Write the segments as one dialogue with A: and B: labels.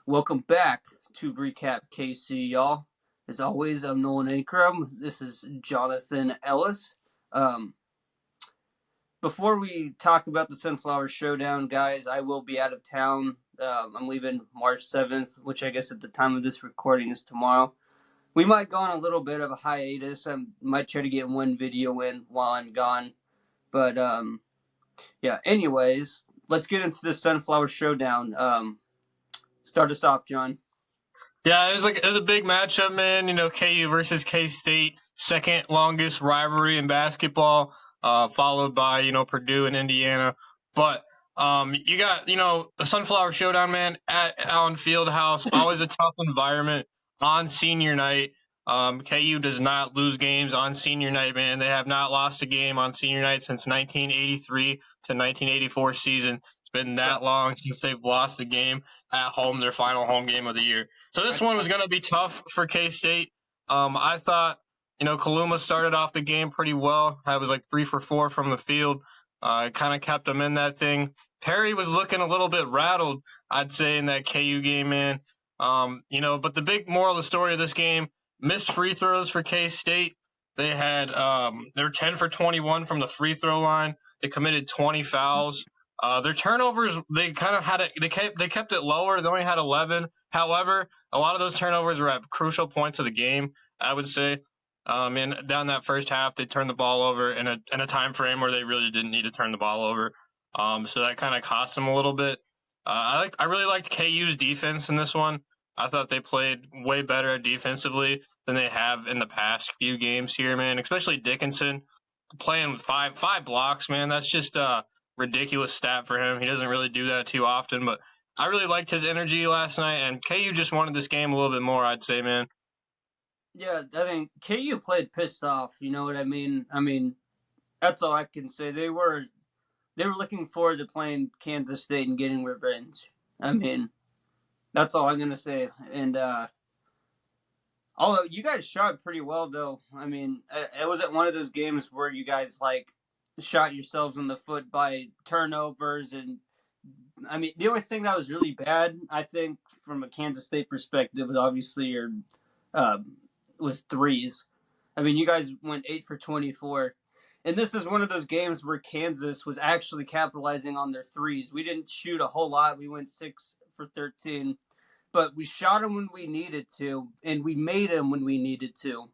A: Welcome back to Recap KC, y'all. As always, I'm Nolan Ankrum. This is Jonathan Ellis. Before we talk about the Sunflower Showdown, guys, I will be out of town. I'm leaving March 7th, which I guess at the time of this recording is tomorrow. We might go on a little bit of a hiatus. I might try to get one video in while I'm gone. But, yeah, anyways, let's get into the Sunflower Showdown. Start us off, John.
B: Yeah, it was a big matchup, man. KU versus K-State, second longest rivalry in basketball, followed by Purdue and Indiana. But you got the Sunflower Showdown, man, at Allen Fieldhouse. Always a tough environment on senior night. KU does not lose games on senior night, man. They have not lost a game on senior night since 1983 to 1984 season. It's been that long since they've lost a game at home, their final home game of the year. So this one was going to be tough for K-State. I thought, Kaluma started off the game pretty well. I was like 3 for 4 from the field. Kind of kept him in that thing. Perry was looking a little bit rattled, I'd say, in that KU game, man. But the big moral of the story of this game, missed free throws for K-State. They were 10 for 21 from the free throw line. They committed 20 fouls. Their turnovers, they kind of had it. They kept it lower. They only had 11. However, a lot of those turnovers were at crucial points of the game, I would say. And down that first half, they turned the ball over in a time frame where they really didn't need to turn the ball over. So that kind of cost them a little bit. I really liked KU's defense in this one. I thought they played way better defensively than they have in the past few games here, man. Especially Dickinson playing with five blocks, man. That's just ridiculous stat for him. He doesn't really do that too often, but I really liked his energy last night, and KU just wanted this game a little bit more, I'd say, man.
A: Yeah, I mean, KU played pissed off, you know what I mean? I mean, that's all I can say. They were looking forward to playing Kansas State and getting revenge. I mean, that's all I'm going to say. And although you guys shot pretty well, though. I mean, it wasn't one of those games where you guys, shot yourselves in the foot by turnovers. And, I mean, the only thing that was really bad, I think, from a Kansas State perspective was obviously was threes. I mean, you guys went 8 for 24. And this is one of those games where Kansas was actually capitalizing on their threes. We didn't shoot a whole lot. We went 6 for 13. But we shot them when we needed to, and we made them when we needed to.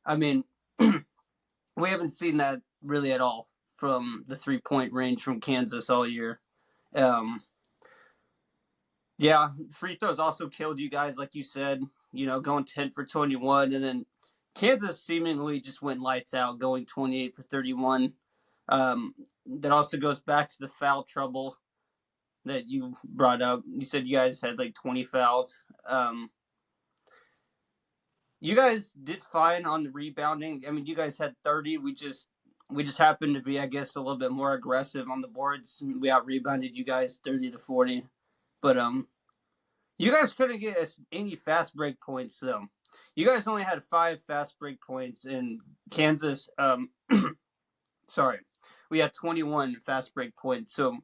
A: I mean, we haven't seen that really at all from the three-point range from Kansas all year. Yeah, free throws also killed you guys, like you said, going 10 for 21. And then Kansas seemingly just went lights out, going 28 for 31. That also goes back to the foul trouble that you brought up. You said you guys had 20 fouls. You guys did fine on the rebounding. I mean, you guys had 30. We just happened to be, I guess, a little bit more aggressive on the boards. We out-rebounded you guys 30 to 40. But you guys couldn't get us any fast break points, though. You guys only had 5 fast break points, in Kansas, sorry, we had 21 fast break points. So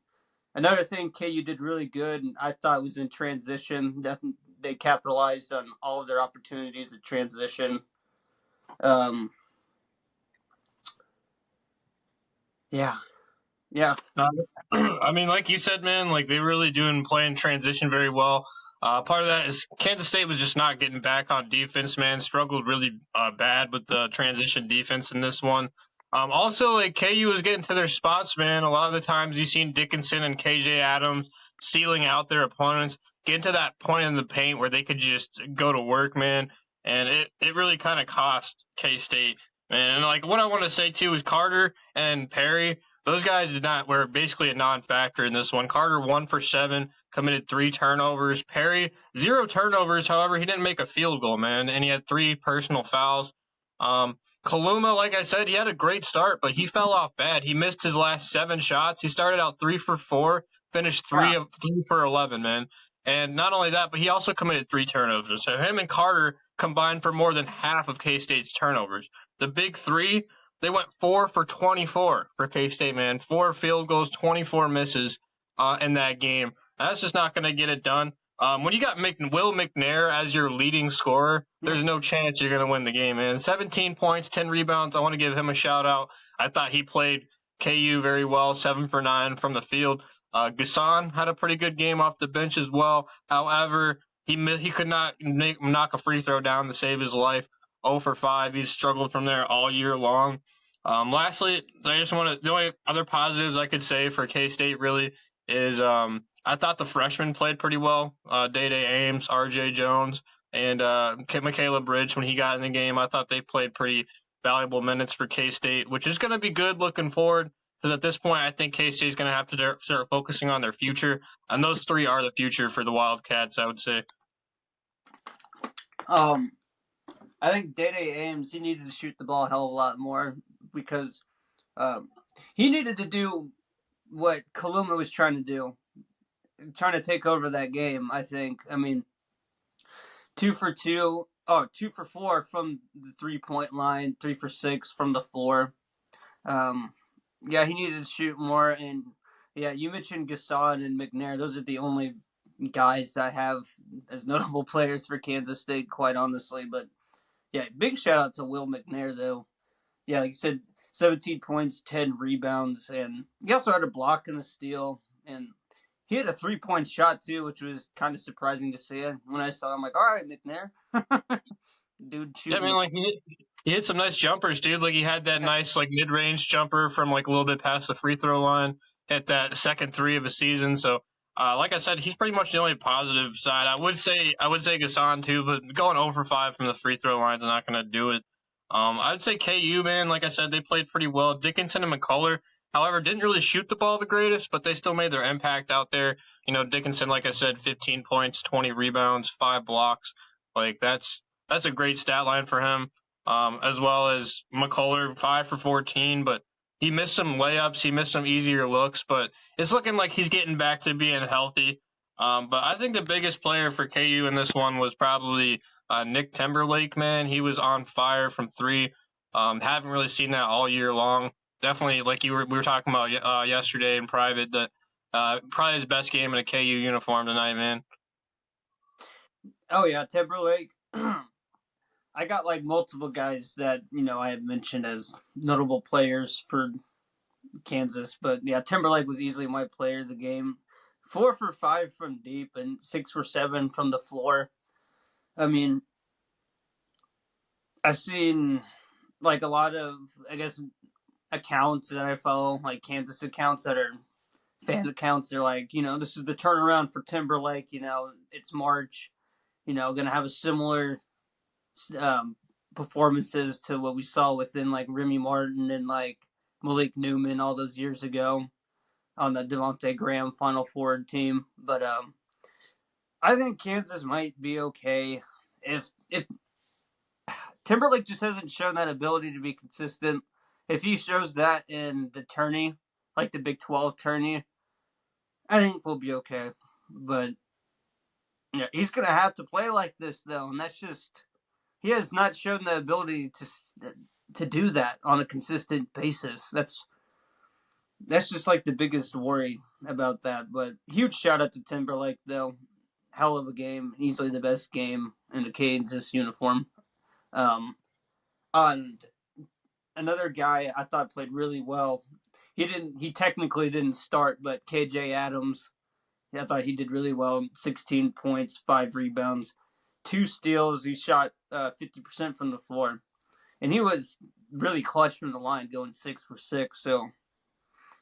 A: another thing KU did really good, and I thought was in transition. They capitalized on all of their opportunities at transition. Yeah.
B: I mean, like you said, man, they really playing transition very well. Part of that is Kansas State was just not getting back on defense, man. Struggled really bad with the transition defense in this one. Also, KU was getting to their spots, man. A lot of the times you've seen Dickinson and KJ Adams sealing out their opponents, getting to that point in the paint where they could just go to work, man. And it really kind of cost K-State, man. And what I want to say too is Carter and Perry, those guys were basically a non-factor in this one. Carter 1 for 7, committed 3 turnovers. Perry 0 turnovers. However, he didn't make a field goal, man, and he had 3 personal fouls. Kaluma, like I said, he had a great start, but he fell off bad. He missed his last 7 shots. He started out 3 for 4, finished 3 for 11, man. And not only that, but he also committed 3 turnovers. So him and Carter combined for more than half of K-State's turnovers. The big 3. They went 4 for 24 for K-State, man. 4 field goals, 24 misses in that game. That's just not going to get it done. When you got Will McNair as your leading scorer,
A: Yeah.
B: there's no chance you're going to win the game, man. 17 points, 10 rebounds. I want to give him a shout out. I thought he played KU very well, 7 for 9 from the field. Gasson had a pretty good game off the bench as well. However, he could not knock a free throw down to save his life. 0 for 5. He's struggled from there all year long. Lastly, the only other positives I could say for K State really is I thought the freshmen played pretty well. Day-Day Ames, R.J. Jones, and Michaela Bridge when he got in the game. I thought they played pretty valuable minutes for K-State, which is going to be good looking forward. Because at this point, I think K-State is going to have to start focusing on their future. And those three are the future for the Wildcats, I would say.
A: I think Day-Day Ames, he needed to shoot the ball a hell of a lot more because he needed to do what Kaluma was trying to do, trying to take over that game, I think. I mean, 2 for 4 from the 3-point line, 3 for 6 from the floor. Yeah, he needed to shoot more. And yeah, you mentioned Gasson and McNair. Those are the only guys I have as notable players for Kansas State, quite honestly. But yeah, big shout out to Will McNair, though. Yeah, like you said, 17 points, 10 rebounds, and he also had a block and a steal. And he had a 3-point shot, too, which was kind of surprising to see. When I saw him, I'm like, all right, McNair. Dude
B: Yeah, I
A: shooting.
B: mean, like he hit some nice jumpers, dude. Like he had that nice like mid-range jumper from like a little bit past the free throw line. Hit that second three of a season. So, like I said, he's pretty much the only positive side. I would say Gasson too, but going 0 for 5 from the free throw line is not going to do it. I'd say KU, man. Like I said, they played pretty well. Dickinson and McCullough, however, didn't really shoot the ball the greatest, but they still made their impact out there. You know, Dickinson, like I said, 15 points, 20 rebounds, 5 blocks. Like that's a great stat line for him. As well as McCullough, 5 for 14, but he missed some layups. He missed some easier looks, but it's looking like he's getting back to being healthy. But I think the biggest player for KU in this one was probably Nick Timberlake, man. He was on fire from 3. Haven't really seen that all year long. Definitely, like we were talking about yesterday in private, that probably his best game in a KU uniform tonight, man.
A: Oh, yeah, Timberlake. I got like multiple guys that I had mentioned as notable players for Kansas, but yeah, Timberlake was easily my player of the game. 4 for 5 from deep and 6 for 7 from the floor. I mean, I've seen like a lot of accounts that I follow, like Kansas accounts that are fan accounts. They're like, this is the turnaround for Timberlake. It's March. Gonna have a similar performances to what we saw within like Remy Martin and like Malik Newman all those years ago on the Devontae Graham Final Four team. But I think Kansas might be okay if Timberlake just hasn't shown that ability to be consistent. If he shows that in the tourney, like the Big 12 tourney, I think we'll be okay. But yeah, he's gonna have to play like this though, and that's just he has not shown the ability to do that on a consistent basis. That's just like the biggest worry about that. But huge shout out to Timberlake though, hell of a game, easily the best game in the Kansas uniform. And another guy I thought played really well. He technically didn't start, but KJ Adams, I thought he did really well. 16 points, 5 rebounds, 2 steals. He shot 50% from the floor, and he was really clutch from the line, going 6 for 6. So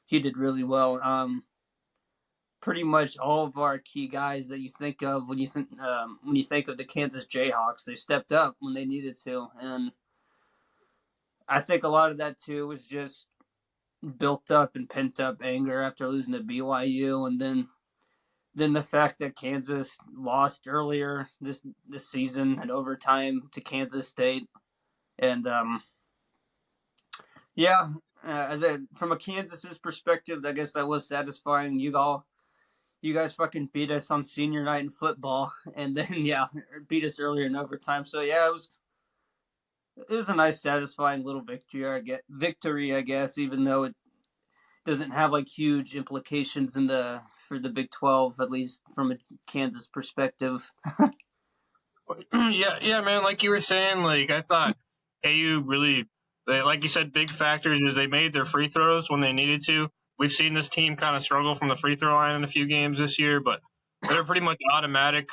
A: he did really well. Pretty much all of our key guys that you think of when you think of the Kansas Jayhawks, they stepped up when they needed to, and I think a lot of that too was just built up and pent up anger after losing to BYU, and then the fact that Kansas lost earlier this season in overtime to Kansas State, and yeah, from a Kansas's perspective, I guess that was satisfying. You guys fucking beat us on senior night in football, and then beat us earlier in overtime. So yeah, it was a nice, satisfying little victory, I guess, even though it doesn't have like huge implications in the for the Big 12, at least from a Kansas perspective.
B: Yeah, man. Like you were saying, like I thought KU really, like you said, big factors is they made their free throws when they needed to. We've seen this team kind of struggle from the free throw line in a few games this year, but they're pretty much automatic.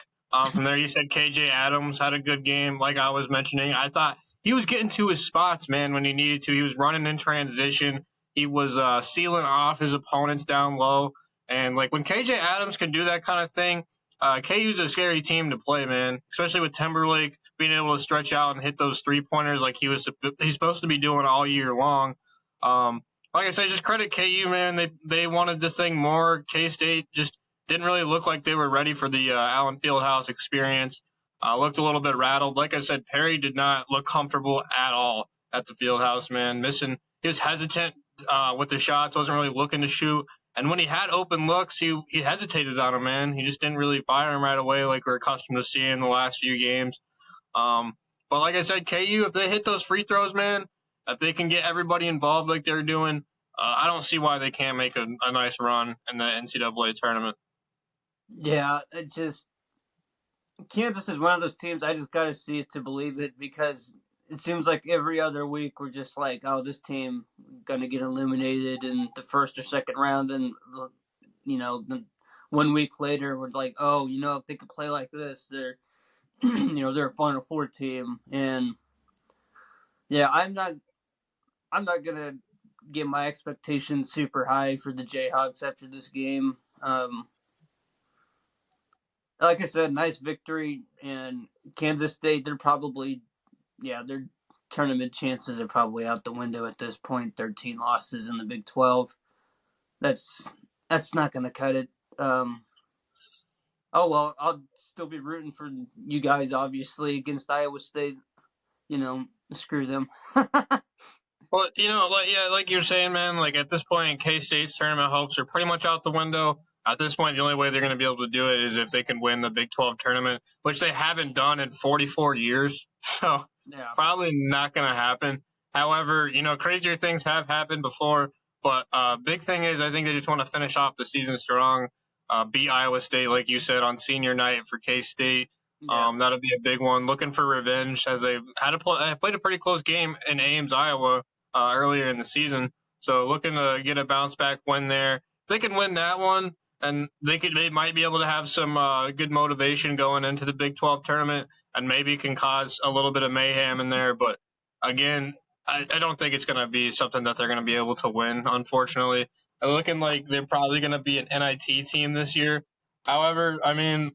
B: From there, you said KJ Adams had a good game, like I was mentioning. I thought he was getting to his spots, man, when he needed to. He was running in transition. He was sealing off his opponents down low. And like when KJ Adams can do that kind of thing, KU's a scary team to play, man, especially with Timberlake being able to stretch out and hit those 3-pointers like he's supposed to be doing all year long. Like I said, just credit KU, man. They wanted this thing more. K-State just didn't really look like they were ready for the Allen Fieldhouse experience. Looked a little bit rattled. Like I said, Perry did not look comfortable at all at the Fieldhouse, man. He was hesitant with the shots, wasn't really looking to shoot. And when he had open looks, he hesitated on them, man. He just didn't really fire them right away like we're accustomed to seeing the last few games. But like I said, KU, if they hit those free throws, man, if they can get everybody involved like they're doing, I don't see why they can't make a nice run in the NCAA tournament.
A: Yeah, it just Kansas is one of those teams I just got to see it to believe it, because it seems like every other week we're just like, oh, this team gonna get eliminated in the first or second round, and then 1 week later we're like, oh, if they could play like this, they're they're a Final Four team. And yeah, I'm not gonna get my expectations super high for the Jayhawks after this game. Like I said, nice victory, and Kansas State, they're probably, their tournament chances are probably out the window at this point. 13 losses in the Big 12. That's not going to cut it. Oh well, I'll still be rooting for you guys, obviously, against Iowa State. Screw them.
B: Well, like you're saying, man, like at this point, K-State's tournament hopes are pretty much out the window. At this point, the only way they're going to be able to do it is if they can win the Big 12 tournament, which they haven't done in 44 years. So
A: Yeah.
B: probably not going to happen. However, crazier things have happened before. But big thing is I think they just want to finish off the season strong, beat Iowa State, like you said, on senior night for K-State.
A: Yeah.
B: That'll be a big one. Looking for revenge as they played a pretty close game in Ames, Iowa earlier in the season. So looking to get a bounce back win there. If they can win that one, and they might be able to have some good motivation going into the Big 12 tournament, and maybe can cause a little bit of mayhem in there. But again, I don't think it's going to be something that they're going to be able to win, unfortunately. They're looking like they're probably going to be an NIT team this year. However, I mean,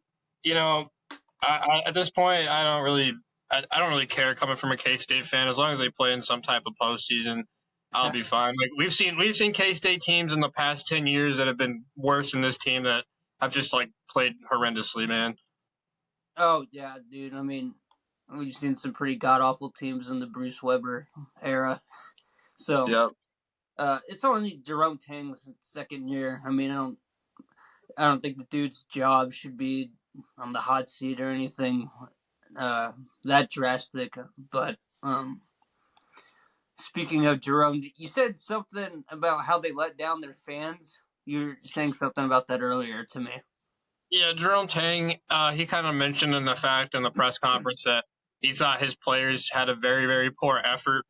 B: at this point, I don't really care coming from a K-State fan. As long as they play in some type of postseason, I'll be fine. Like we've seen K-State teams in the past 10 years that have been worse than this team that have just like played horrendously, man.
A: Oh yeah, dude. I mean, we've seen some pretty god awful teams in the Bruce Weber era. So
B: yeah,
A: it's only Jerome Tang's second year. I mean, I don't think the dude's job should be on the hot seat or anything that drastic. But speaking of Jerome, you said something about how they let down their fans. You were saying something about that earlier to me.
B: Yeah, Jerome Tang, he kind of mentioned in the press conference that he thought his players had a very, very poor effort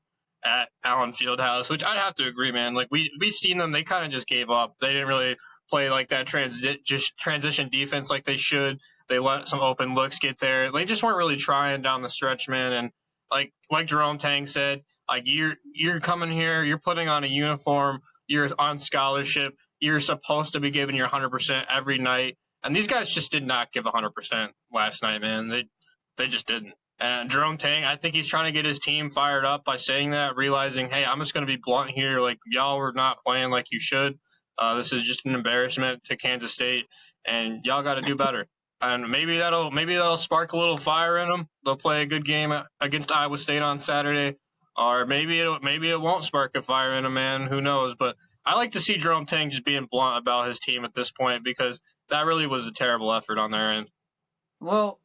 B: at Allen Fieldhouse, which I'd have to agree, man. Like we've seen them, they kind of just gave up. They didn't really play like that transition defense like they should. They let some open looks get there. They just weren't really trying down the stretch, man. And like Jerome Tang said, like you're coming here, you're putting on a uniform, you're on scholarship, you're supposed to be giving your 100% every night. And these guys just did not give 100% last night, man. They just didn't. And Jerome Tang, I think he's trying to get his team fired up by saying that, realizing, hey, I'm just going to be blunt here. Like, y'all were not playing like you should. This is just an embarrassment to Kansas State, and y'all got to do better. And maybe that'll spark a little fire in them. They'll play a good game against Iowa State on Saturday, or maybe it won't spark a fire in them, man. Who knows? But I like to see Jerome Tang just being blunt about his team at this point, because that really was a terrible effort on their end.
A: Well,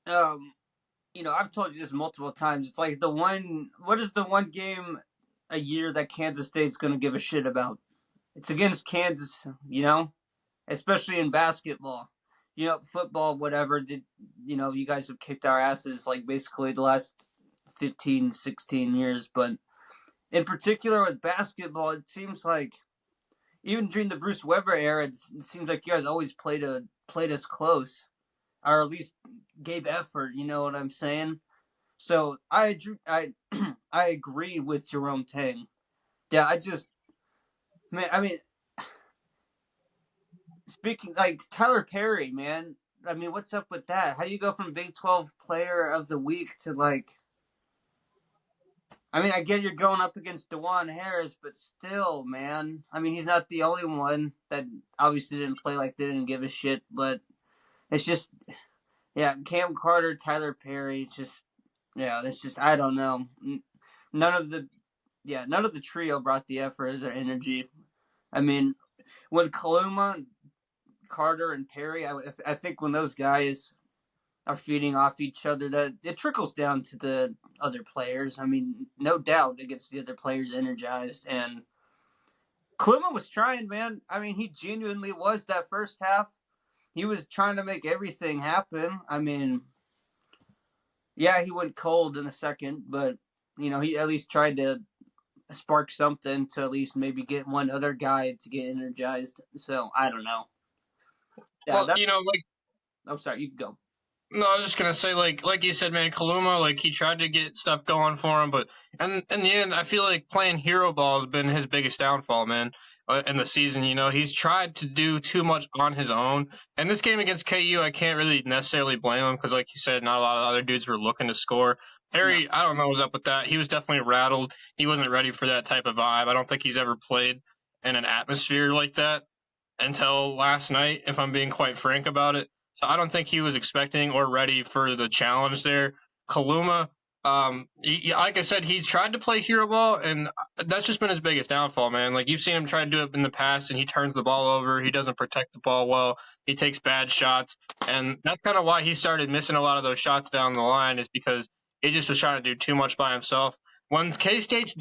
A: I've told you this multiple times. It's like what is the one game a year that Kansas State's going to give a shit about? It's against Kansas, especially in basketball. Football, whatever, you guys have kicked our asses like basically the last 15, 16 years. But in particular with basketball, it seems like even during the Bruce Weber era, it seems like you guys always played us close, or at least gave effort. You know what I'm saying? So I I agree with Jerome Tang. Yeah, man. I mean, speaking like Tyler Perry, man. I mean, what's up with that? How do you go from Big 12 Player of the Week to like? I mean, I get you're going up against DeJuan Harris, but still, man. I mean, he's not the only one that obviously didn't play like they didn't give a shit. But it's just, yeah, Cam Carter, Tyler Perry. It's just, yeah, it's just I don't know. None of the, yeah, none of the trio brought the effort or energy. I mean, when Kaluma, Carter, and Perry, I think when those guys are feeding off each other, that it trickles down to the other players. I mean, no doubt it gets the other players energized. And Klima was trying, man. I mean, he genuinely was that first half. He was trying to make everything happen. I mean, yeah, he went cold in the second, but he at least tried to spark something to at least maybe get one other guy to get energized. So I don't know. Yeah,
B: Well,
A: that.
B: you know, like
A: I'm sorry. You can go.
B: no, I was just gonna say, like you said, man, Kaluma, like he tried to get stuff going for him, but and in the end, I feel like playing hero ball has been his biggest downfall, man. In the season, he's tried to do too much on his own. And this game against KU, I can't really necessarily blame him because, like you said, not a lot of other dudes were looking to score.
A: No.
B: Harry, I don't know what's up with that. He was definitely rattled. He wasn't ready for that type of vibe. I don't think he's ever played in an atmosphere like that until last night, if I'm being quite frank about it. So I don't think he was expecting or ready for the challenge there. Kaluma, like I said, he tried to play hero ball, and that's just been his biggest downfall, man. Like you've seen him try to do it in the past, and he turns the ball over. He doesn't protect the ball well. He takes bad shots, and that's kind of why he started missing a lot of those shots down the line. Is because he just was trying to do too much by himself. When K State's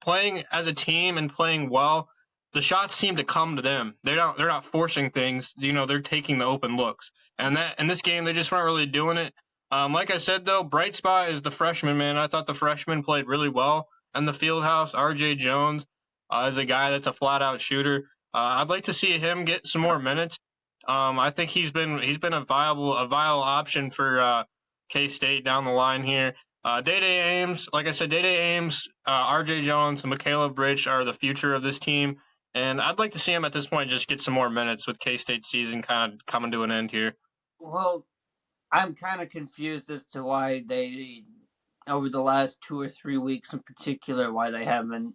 B: playing as a team and playing well, the shots seem to come to them. They're not forcing things. They're taking the open looks. And that in this game they just weren't really doing it. Like I said though, bright spot is the freshman, man. I thought the freshman played really well in the field house. RJ Jones is a guy that's a flat out shooter. I'd like to see him get some more minutes. I think he's been a viable option for K State down the line here. Day Ames, like I said, Day Ames, RJ Jones, and Michaela Bridge are the future of this team. And I'd like to see him at this point just get some more minutes with K-State season kind of coming to an end here.
A: Well, I'm kind of confused as to why they, over the last 2 or 3 weeks in particular, why they haven't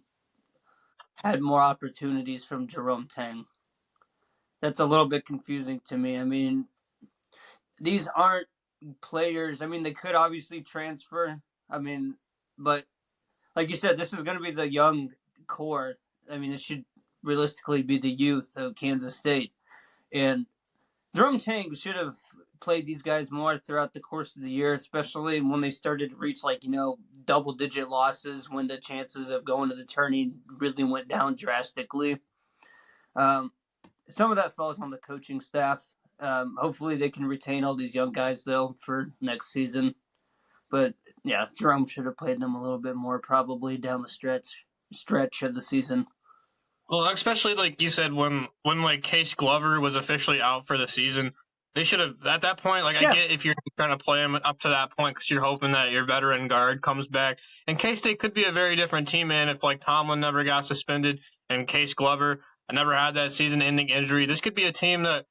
A: had more opportunities from Jerome Tang. That's a little bit confusing to me. I mean, these aren't players. I mean, they could obviously transfer. I mean, but like you said, this is going to be the young core. I mean, this should realistically be the youth of Kansas State. And Jerome Tang should have played these guys more throughout the course of the year, especially when they started to reach double-digit losses, when the chances of going to the tourney really went down drastically. Some of that falls on the coaching staff. Hopefully they can retain all these young guys, though, for next season. But, yeah, Jerome should have played them a little bit more probably down the stretch of the season.
B: Well, especially like you said, when like Case Glover was officially out for the season, they should have at that point. Like
A: Yeah.
B: I get if you're trying to play him up to that point because you're hoping that your veteran guard comes back. And K State could be a very different team, man. If like Tomlin never got suspended and Case Glover never had that season-ending injury, this could be a team that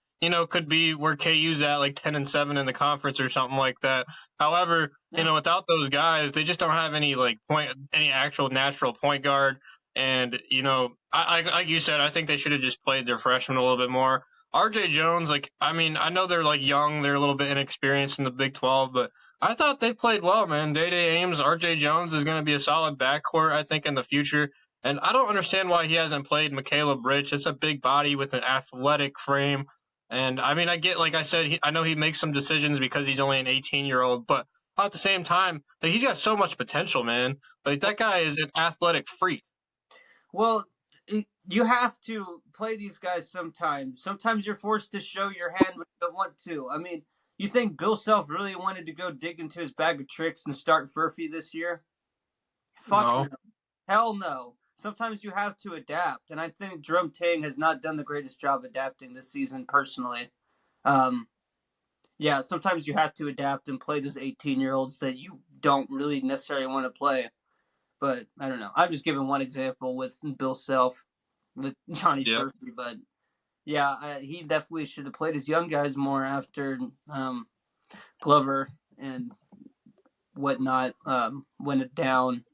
B: could be where KU's at like 10-7 in the conference or something like that. However, without those guys, they just don't have any any actual natural point guard. And I like you said, I think they should have just played their freshmen a little bit more. RJ Jones, I know they're like young, they're a little bit inexperienced in the Big 12, but I thought they played well, man. Day Ames, RJ Jones is going to be a solid backcourt, I think, in the future. And I don't understand why he hasn't played Michaela Bridge. It's a big body with an athletic frame. And I mean, I get, like I said, I know he makes some decisions because he's only an 18-year-old, but at the same time, he's got so much potential, man. Like that guy is an athletic freak.
A: Well, you have to play these guys sometimes. Sometimes you're forced to show your hand when you don't want to. I mean, you think Bill Self really wanted to go dig into his bag of tricks and start Furphy this year? Fuck no.
B: No.
A: Hell no. Sometimes you have to adapt, and I think Jerome Tang has not done the greatest job adapting this season personally. Um, yeah, sometimes you have to adapt and play those 18-year-olds that you don't really necessarily want to play. But I don't know. I'm just giving one example with Bill Self, with Johnny
B: Yeah.
A: Furphy. But yeah, he definitely should have played his young guys more after Glover and whatnot went it down.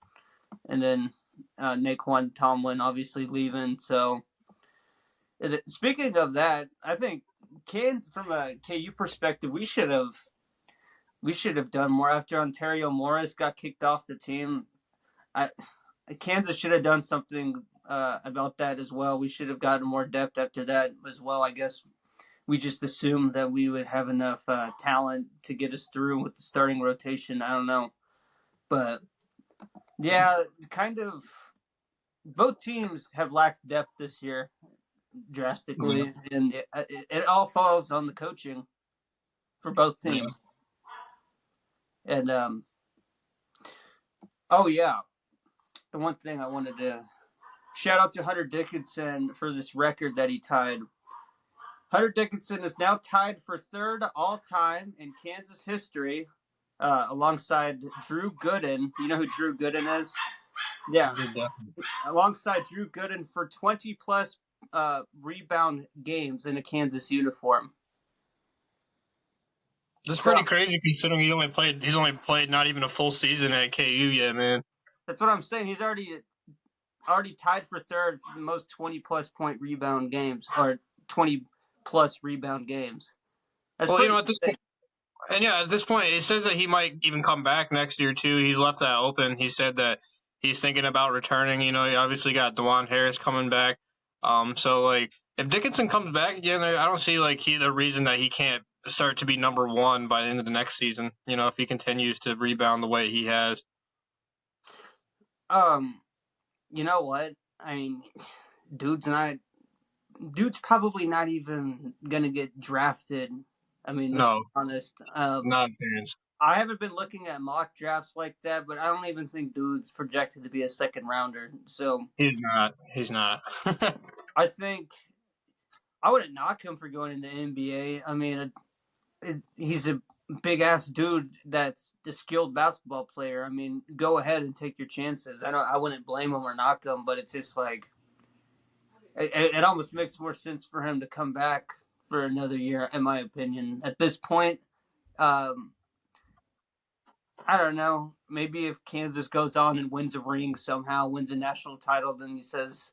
A: And then Naquan Tomlin obviously leaving. So speaking of that, I think from a KU perspective, we should have done more after Ontario Morris got kicked off the team. Kansas should have done something about that as well. We should have gotten more depth after that as well. I guess we just assumed that we would have enough talent to get us through with the starting rotation. I don't know. But yeah, kind of both teams have lacked depth this year drastically, and it all falls on the coaching for both
B: Yeah.
A: teams. And oh yeah, the one thing I wanted to shout out to Hunter Dickinson for this record that he tied. Hunter Dickinson is now tied for third all time in Kansas history, alongside Drew Gooden. You know who Drew Gooden is? Yeah, alongside Drew Gooden for 20 plus rebound games in a Kansas uniform.
B: That's
A: So
B: pretty crazy considering he's only played not even a full season at KU yet, man.
A: that's what I'm saying. He's already tied for third for the most 20 plus point rebound games, or 20 plus rebound games. That's
B: Well,
A: pretty
B: at this point, and yeah, at this point, it says that he might even come back next year too. He's left that open. He said that he's thinking about returning. He obviously got DeJuan Harris coming back. So like if Dickinson comes back again, I don't see like the reason that he can't start to be number one by the end of the next season. If he continues to rebound the way he has.
A: You know what? I mean, dude's probably not even gonna get drafted. I mean, let's be
B: No,
A: honest.
B: not a chance.
A: I haven't been looking at mock drafts like that, but I don't even think dude's projected to be a second rounder. So
B: He's not. He's not.
A: I think I wouldn't knock him for going into the NBA. I mean, he's a big ass dude that's a skilled basketball player. I mean, go ahead and take your chances. I wouldn't blame him or knock him, but it's just like it almost makes more sense for him to come back for another year, in my opinion. At this point, I don't know. Maybe if Kansas goes on and wins a ring somehow, wins a national title, then he says,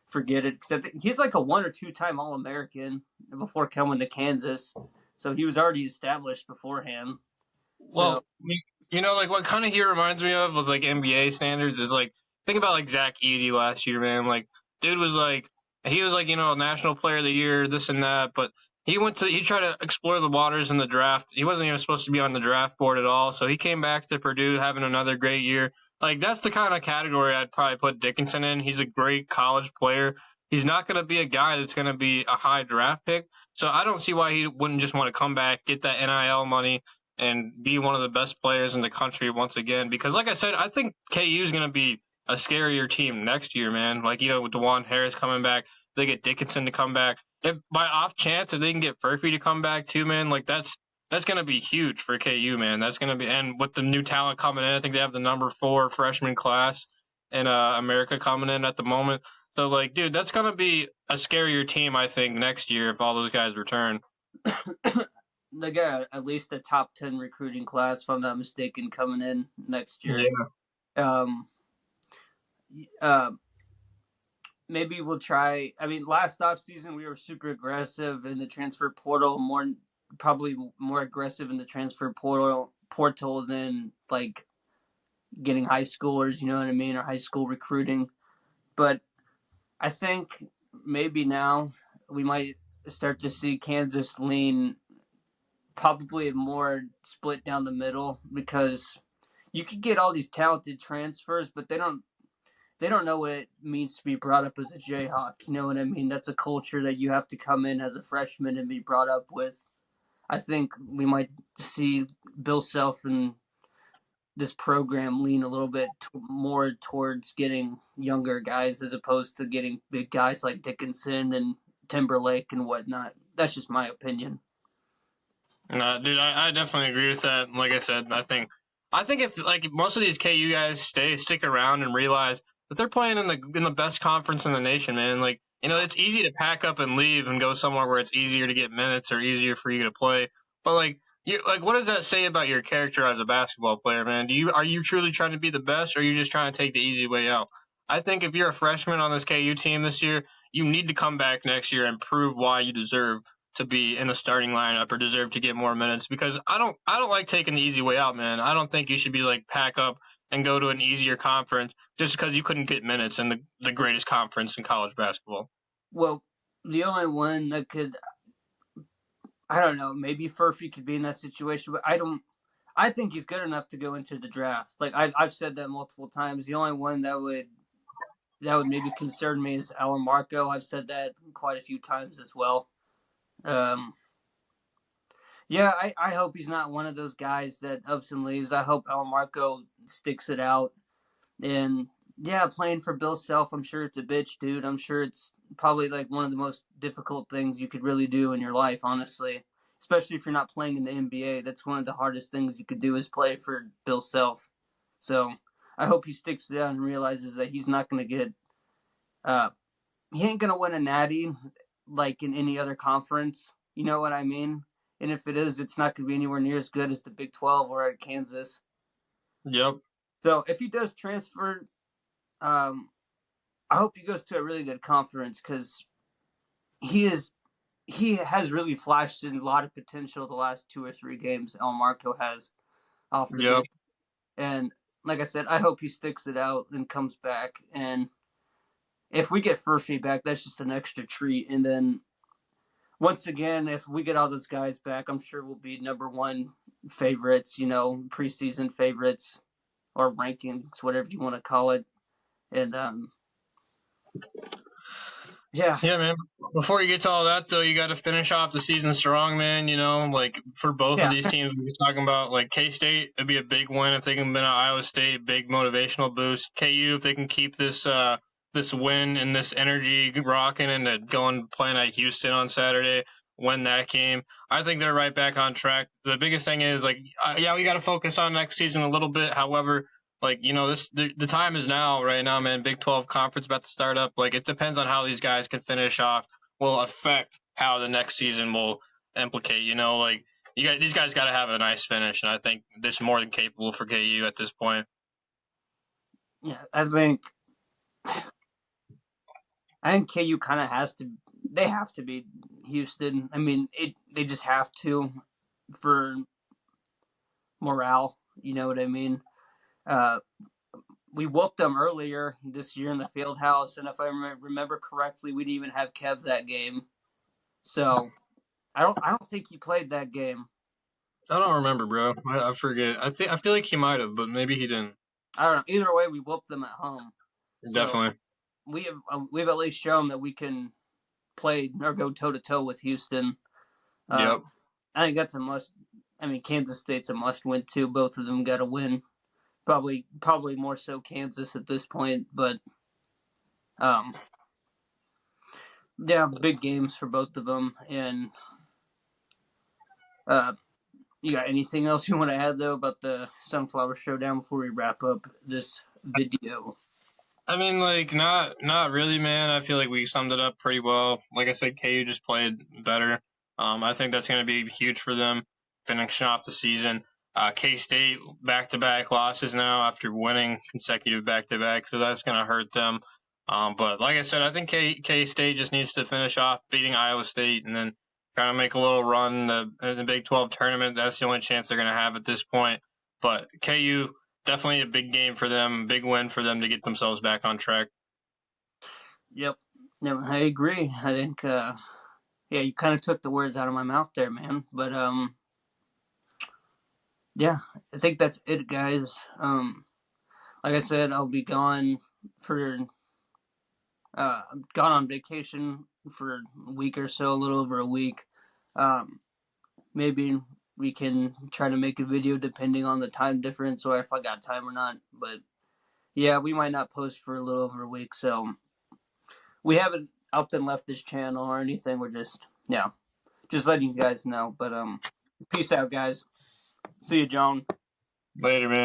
A: forget it. Because he's like a 1 or 2 time All American before coming to Kansas. So he was already established beforehand.
B: Well, like what kind of he reminds me of with like NBA standards is like think about like Zach Edey last year, man. Like dude was like he was like national player of the year, this and that, but he tried to explore the waters in the draft. He wasn't even supposed to be on the draft board at all, so he came back to Purdue having another great year. Like that's the kind of category I'd probably put Dickinson in. He's a great college player. He's not going to be a guy that's going to be a high draft pick. So I don't see why he wouldn't just want to come back, get that NIL money, and be one of the best players in the country once again. Because, like I said, I think KU is going to be a scarier team next year, man. Like, with DeJuan Harris coming back, they get Dickinson to come back. If by off chance, if they can get Furphy to come back too, man, like that's going to be huge for KU, man. That's going to be, and with the new talent coming in, I think they have the number 4 freshman class in America coming in at the moment. So, like, dude, that's going to be a scarier team, I think, next year if all those guys return.
A: They got at least a top 10 recruiting class, if I'm not mistaken, coming in next year.
B: Yeah.
A: Maybe we'll try. I mean, last offseason we were super aggressive in the transfer portal, probably more aggressive in the transfer portal than like getting high schoolers, you know what I mean, or high school recruiting. But I think maybe now we might start to see Kansas lean probably more split down the middle, because you could get all these talented transfers, but they don't. they don't know what it means to be brought up as a Jayhawk. You know what I mean? That's a culture that you have to come in as a freshman and be brought up with. I think we might see Bill Self and this program lean a little bit more towards getting younger guys as opposed to getting big guys like Dickinson and Timberlake and whatnot. That's just my opinion.
B: No, dude, I definitely agree with that. Like I said, I think if like most of these KU guys stick around and realize that they're playing in the best conference in the nation, man. Like it's easy to pack up and leave and go somewhere where it's easier to get minutes or easier for you to play. But what does that say about your character as a basketball player, man? Are you truly trying to be the best, or are you just trying to take the easy way out? I think if you're a freshman on this KU team this year, you need to come back next year and prove why you deserve to be in the starting lineup or deserve to get more minutes, because I don't like taking the easy way out, man. I don't think you should be like pack up and go to an easier conference just because you couldn't get minutes in the greatest conference in college basketball.
A: Well, the only one that could, I don't know, maybe Furphy could be in that situation, but I don't. I think he's good enough to go into the draft. Like I've said that multiple times. The only one that would maybe concern me is Alan Marco. I've said that quite a few times as well. Um, yeah, I hope he's not one of those guys that ups and leaves. I hope Alan Marco sticks it out. And yeah, playing for Bill Self, I'm sure it's a bitch, dude. I'm sure it's probably like one of the most difficult things you could really do in your life, honestly. Especially if you're not playing in the NBA. That's one of the hardest things you could do is play for Bill Self. So I hope he sticks it out and realizes that he's not going to get, he ain't going to win a natty like in any other conference. You know what I mean? And if it is, it's not going to be anywhere near as good as the Big 12 or at Kansas.
B: Yep.
A: So if he does transfer, um, I hope he goes to a really good conference because he has really flashed in a lot of potential the last 2 or 3 games. El Marco has off the
B: Yep.
A: bench, and like I said, I hope he sticks it out and comes back. And if we get Furphy back, that's just an extra treat. And then once again, if we get all those guys back, I'm sure we'll be #1 favorites. Preseason favorites or rankings, whatever you want to call it. And yeah,
B: Yeah, man. Before you get to all that, though, you got to finish off the season strong, man. Like for both of
A: yeah,
B: these teams we're talking about, like K State, it'd be a big win if they can win at Iowa State, big motivational boost. KU, if they can keep this win and this energy rocking and going playing at Houston on Saturday, win that game. I think they're right back on track. The biggest thing is yeah, we got to focus on next season a little bit. However, the time is now, right now, man. Big 12 conference about to start up. It depends on how these guys can finish off, will affect how the next season will implicate. These guys got to have a nice finish, and I think this is more than capable for KU at this point.
A: yeah. I think KU kind of has to. They have to beat Houston. I mean, they just have to for morale. You know what I mean? Uh, we whooped them earlier this year in the field house, and if I remember correctly, we didn't even have Kev that game. So I don't think he played that game.
B: I don't remember, bro. I forget. I feel like he might have, but maybe he didn't.
A: I don't know. Either way, we whooped them at home. So
B: Definitely.
A: we've at least shown that we can play or go toe to toe with Houston.
B: Yep.
A: I think that's a must. I mean, Kansas State's a must win too. Both of them got to win. Probably more so Kansas at this point, but yeah, big games for both of them. And you got anything else you want to add though about the Sunflower Showdown before we wrap up this video?
B: I mean, not really, man. I feel like we summed it up pretty well. Like I said, KU just played better. I think that's going to be huge for them finishing off the season. K State back-to-back losses now after winning consecutive back-to-back, so that's going to hurt them. But like I said, I think K State just needs to finish off beating Iowa State and then kind of make a little run in the Big 12 tournament. That's the only chance they're going to have at this point. But KU, definitely a big game for them, big win for them to get themselves back on track.
A: Yep. No, I agree. I think yeah, you kind of took the words out of my mouth there, man. But yeah, I think that's it, guys. Like I said, I'll be gone for gone on vacation for a week or so, a little over a week. Maybe we can try to make a video depending on the time difference or if I got time or not. But yeah, we might not post for a little over a week, so we haven't up and left this channel or anything. We're just letting you guys know. But peace out, guys. See you, Joan.
B: Later, man.